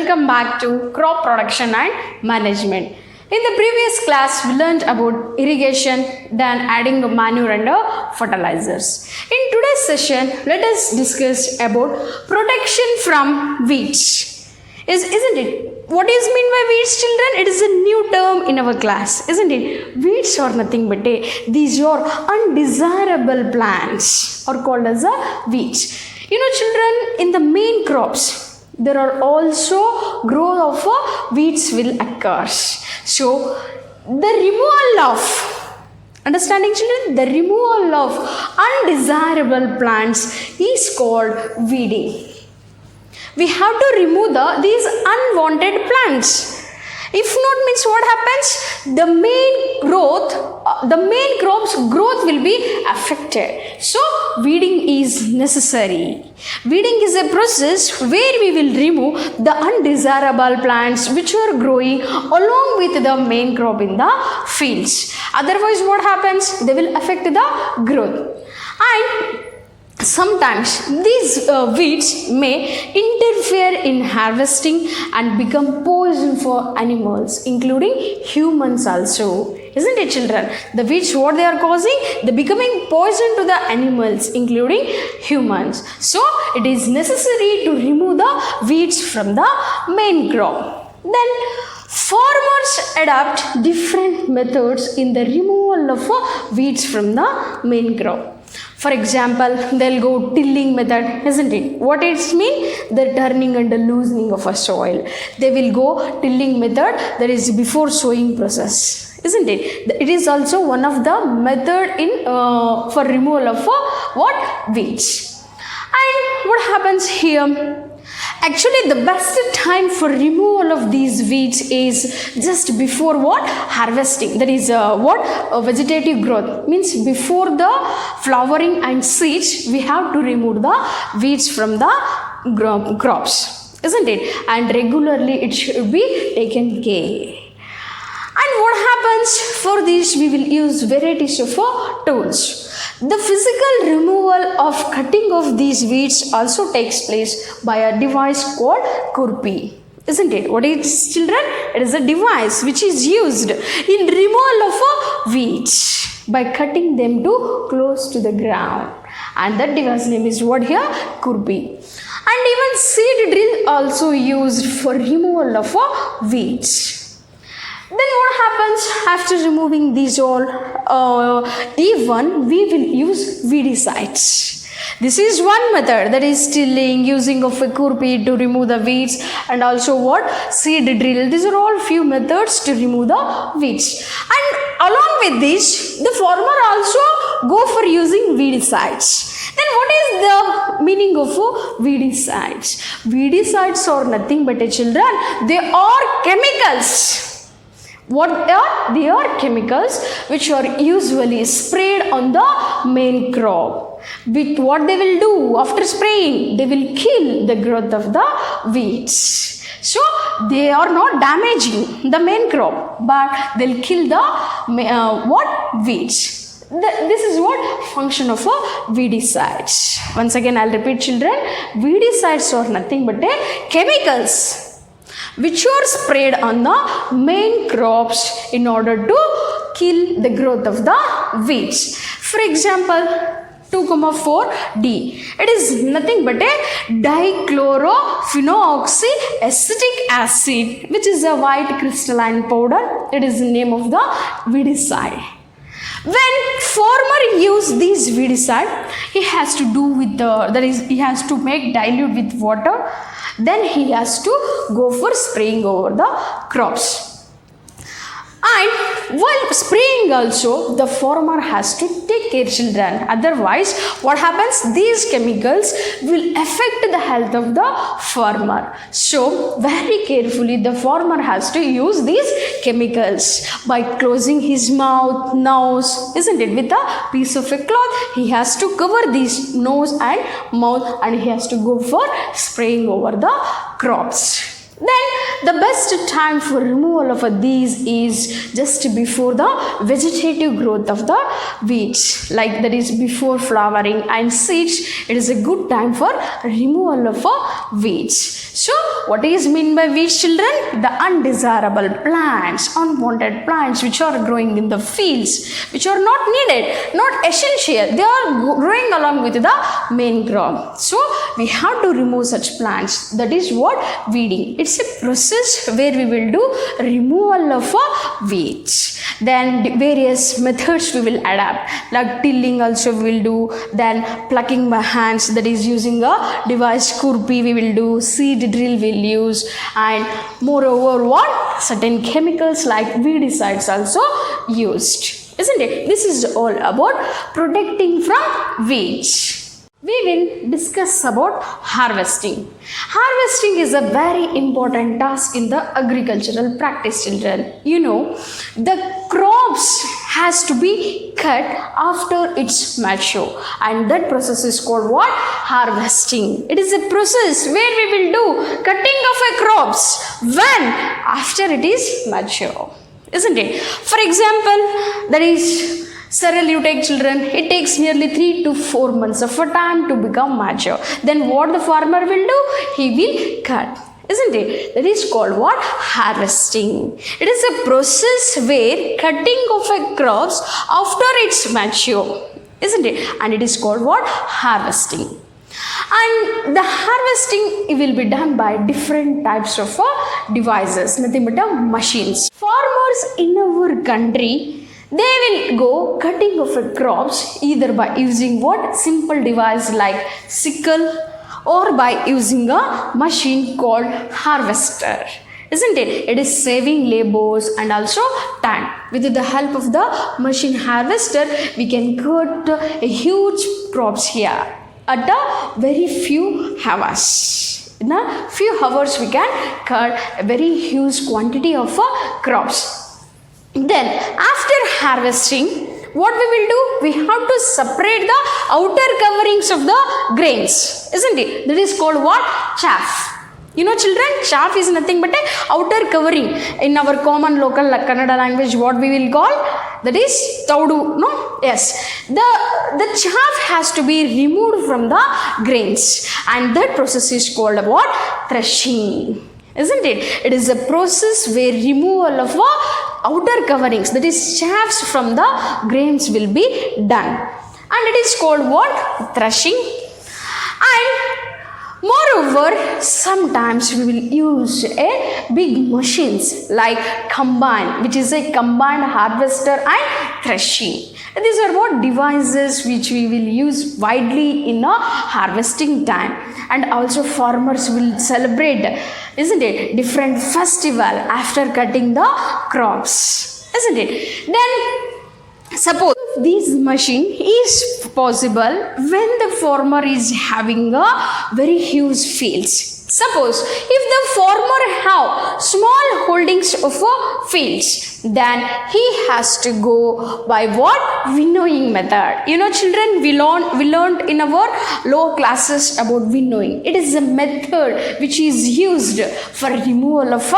welcome back to crop production and management. In the previous class, we learned about irrigation, then adding manure and fertilizers. In today's session, let us discuss about protection from weeds. Isn't it? What is meant by weeds, children? It is a new term in our class, isn't it? Weeds are nothing but these are undesirable plants are called as weeds. You know, children, in the main crops, there are also growth of weeds will occur. So, the removal of, understanding children, the removal of undesirable plants is called weeding. We have to remove these unwanted plants. If not, means what happens? The main crop's growth will be affected. So, weeding is necessary. Weeding is a process where we will remove the undesirable plants which are growing along with the main crop in the fields. Otherwise, what happens? They will affect the growth. And sometimes these weeds may interfere in harvesting and become poison for animals, including humans also. Isn't it, children? The weeds, what they are causing? They becoming poison to the animals, including humans. So, it is necessary to remove the weeds from the main crop. Then, farmers adopt different methods in the removal of weeds from the main crop. For example, they'll go tilling method, isn't it? What it means? The turning and the loosening of a soil. They will go tilling method, that is before sowing process, isn't it? It is also one of the method in for removal of what? Weeds. And what happens here? Actually, the best time for removal of these weeds is just before what? Harvesting. That is vegetative growth. Means before the flowering and seeds, we have to remove the weeds from the crops. Isn't it? And regularly it should be taken care. And what happens for this? We will use varieties of tools. The physical removal of cutting of these weeds also takes place by a device called kurpi. Isn't it? What is, children? It is a device which is used in removal of weeds by cutting them to close to the ground. And that device name is what here? Kurpi. And even seed drill also used for removal of weeds. Then what happens after removing these all? Even we will use weedicides. This is one method, that is tilling, using of a kurpi to remove the weeds, and also what? Seed drill. These are all few methods to remove the weeds. And along with this, the farmer also go for using weedicides. Then what is the meaning of weedicides? Weedicides are nothing but children, they are chemicals. What are? They are chemicals which are usually sprayed on the main crop. With what they will do after spraying? They will kill the growth of the weeds. So, they are not damaging the main crop, but they'll kill the weeds. This is what function of weedicides. Once again, I'll repeat, children. Weedicides are nothing but chemicals which are sprayed on the main crops in order to kill the growth of the weeds. For example, 2,4-D. It is nothing but a dichlorophenoxyacetic acid, which is a white crystalline powder. It is the name of the weedicide. When farmer use these weedicide, he has to do with he has to make dilute with water. Then he has to go for spraying over the crops. And while spraying also, the farmer has to take care, children. Otherwise, what happens? These chemicals will affect the health of the farmer. So, very carefully, the farmer has to use these chemicals by closing his mouth, nose, isn't it? With a piece of a cloth, he has to cover his nose and mouth, and he has to go for spraying over the crops. Then the best time for removal of these is just before the vegetative growth of the weeds, like that is before flowering and seeds. It is a good time for removal of weeds. So what is meant by weeds, children? The undesirable plants, unwanted plants which are growing in the fields, which are not needed, not essential. They are growing along with the main crop. So we have to remove such plants. That is what weeding. It's a process where we will do removal of weeds. Then various methods we will adapt, like tilling also we will do, then plucking by hands, that is using a device kurpi we will do, seed drill we'll use, and moreover what, certain chemicals like weedicides also used, isn't it? This is all about protecting from weeds. We will discuss about harvesting. Harvesting is a very important task in the agricultural practice, children. You know, the crops has to be cut after it's mature, and that process is called what? Harvesting. It is a process where we will do cutting of a crops when after it is mature, isn't it? For example, that is cereal you take, children, it takes nearly 3 to 4 months of a time to become mature. Then what the farmer will do? He will cut, isn't it? That is called what? Harvesting. It is a process where cutting of a crops after it's mature, isn't it? And it is called what? Harvesting. And the harvesting will be done by different types of devices, nothing but machines. Farmers in our country, they will go cutting of crops either by using what? Simple device like sickle, or by using a machine called harvester, isn't it? It is saving labors and also time. With the help of the machine harvester, we can cut a huge crops here at a very few hours. In a few hours we can cut a very huge quantity of crops. Then after harvesting, what we will do? We have to separate the outer coverings of the grains, isn't it? That is called what? Chaff. You know, children, chaff is nothing but a outer covering. In our common local Kannada language, what we will call? That is taudu, no? Yes. The chaff has to be removed from the grains, and that process is called what? Threshing, isn't it? It is a process where removal of outer coverings, that is chaffs from the grains, will be done, and it is called what? Threshing. And moreover, sometimes we will use a big machines like combine, which is a combined harvester and threshing. These are what devices which we will use widely in a harvesting time, and also farmers will celebrate, isn't it, different festival after cutting the crops, isn't it? Then suppose this machine is possible when the farmer is having a very huge fields. Suppose if the farmer have small holdings of fields, then he has to go by what? Winnowing method. You know, children, we learned in our low classes about winnowing. It is a method which is used for removal of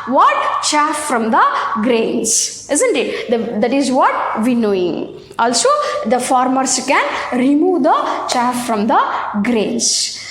what? Chaff from the grains, isn't it? That is what? Winnowing. Also, the farmers can remove the chaff from the grains.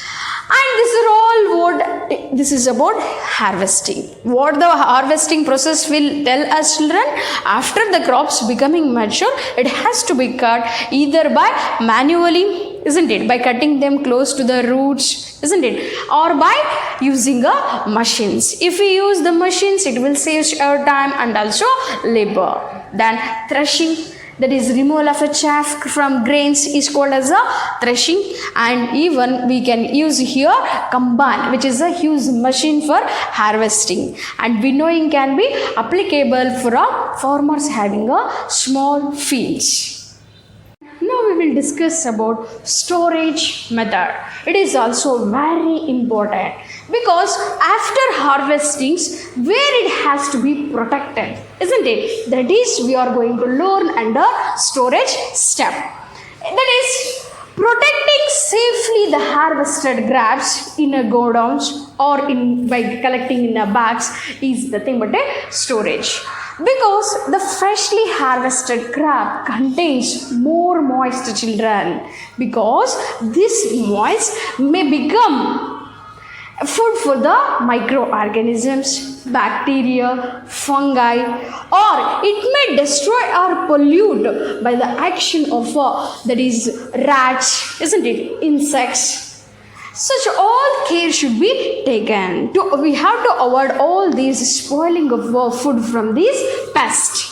And this is about harvesting. What the harvesting process will tell us, children? After the crops becoming mature, it has to be cut either by manually, isn't it, by cutting them close to the roots, isn't it, or by using machines. If we use the machines, it will save our time and also labor. Then threshing, that is removal of a chaff from grains, is called as a threshing. And even we can use here combine, which is a huge machine for harvesting. And winnowing can be applicable for farmers having a small fields. Now we will discuss about storage method. It is also very important, because after harvesting, where it has to be protected, isn't it? That is, we are going to learn under storage step. That is, Protecting safely the harvested grapes in a godowns or in by collecting in a bags is the thing but a storage. Because the freshly harvested crab contains more moist, children, because this moist may become food for the microorganisms, bacteria, fungi, or it may destroy or pollute by the action of that is rats, isn't it? Insects. Such all care should be taken. We have to avoid all these spoiling of food from these pests.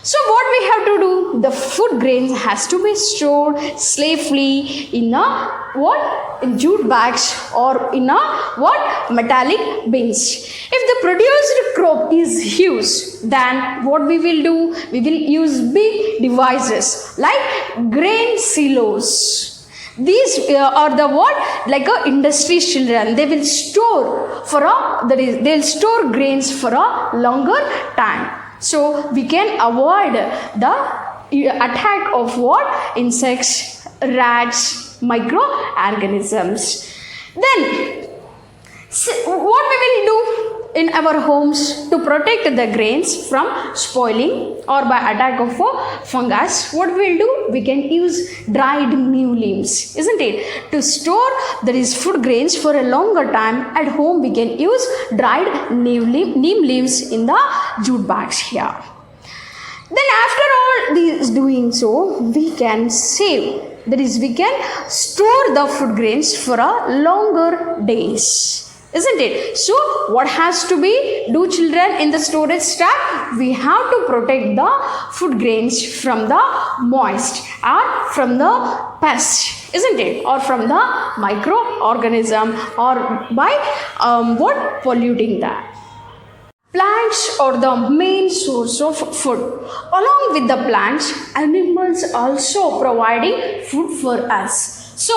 So what we have to do? The food grains has to be stored safely in a what? In jute bags or in a what? Metallic bins. If the produced crop is huge, then what we will do? We will use big devices like grain silos. These are the what? Like a industry, children. They will store for a that is they'll store grains for a longer time. So we can avoid the attack of what? Insects, rats, microorganisms. Then what we will do in our homes to protect the grains from spoiling or by attack of fungus? What we will do? We can use dried neem leaves, isn't it? To store that is food grains for a longer time at home, we can use dried neem leaves in the jute bags here. Then after all these doing so, we can save, that is we can store the food grains for a longer days, isn't it? So what has to be do, children, in the storage stack? We have to protect the food grains from the moist or from the pest, isn't it? Or from the microorganism or by what? Polluting that. Plants are the main source of food. Along with the plants, animals also providing food for us. So,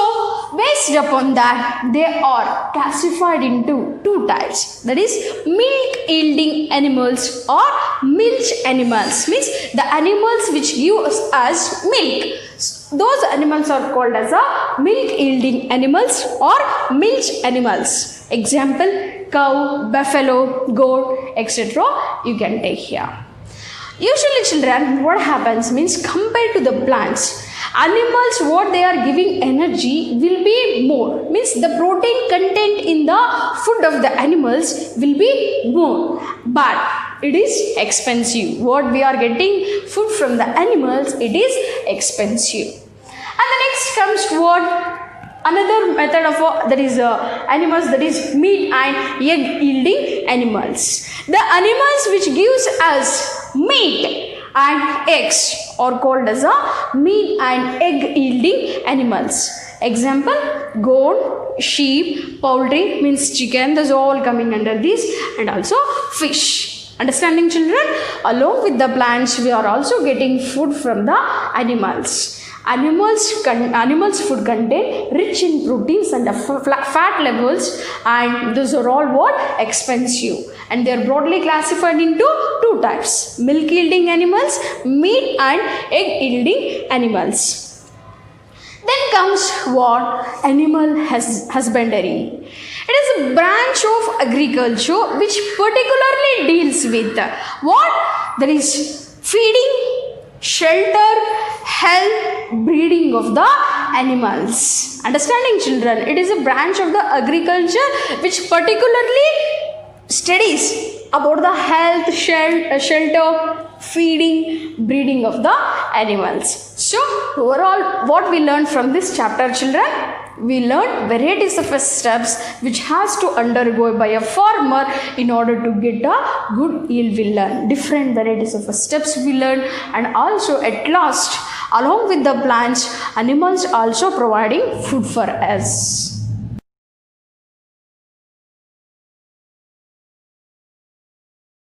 based upon that, they are classified into two types. That is, milk-yielding animals or milch animals. Means the animals which give us milk. Those animals are called as a milk-yielding animals or milch animals. Example, cow, buffalo, goat, etc. You can take here. Usually, children, what happens means compared to the plants, animals what they are giving energy will be more, means the protein content in the food of the animals will be more, but it is expensive. What we are getting food from the animals, it is expensive. And the next comes what? Another method of that is animals, that is meat and egg yielding animals. The animals which gives us meat and eggs are called as a meat and egg yielding animals. Example, goat, sheep, poultry means chicken, those are all coming under this, and also fish. Understanding, children? Along with the plants, we are also getting food from the animals. Animals food contain rich in proteins and fat levels, and those are all what? Expensive, and they are broadly classified into two types: milk yielding animals, meat and egg yielding animals. Then comes what? Animal husbandry. It is a branch of agriculture which particularly deals with what? There is feeding, shelter, health, breeding of the animals. Understanding, children? It is a branch of the agriculture which particularly studies about the health, shelter, feeding, breeding of the animals. So overall, what we learned from this chapter, children? We learned varieties of steps which has to undergo by a farmer in order to get a good yield. We learn different varieties of steps we learn, and also at last, along with the plants, animals also providing food for us.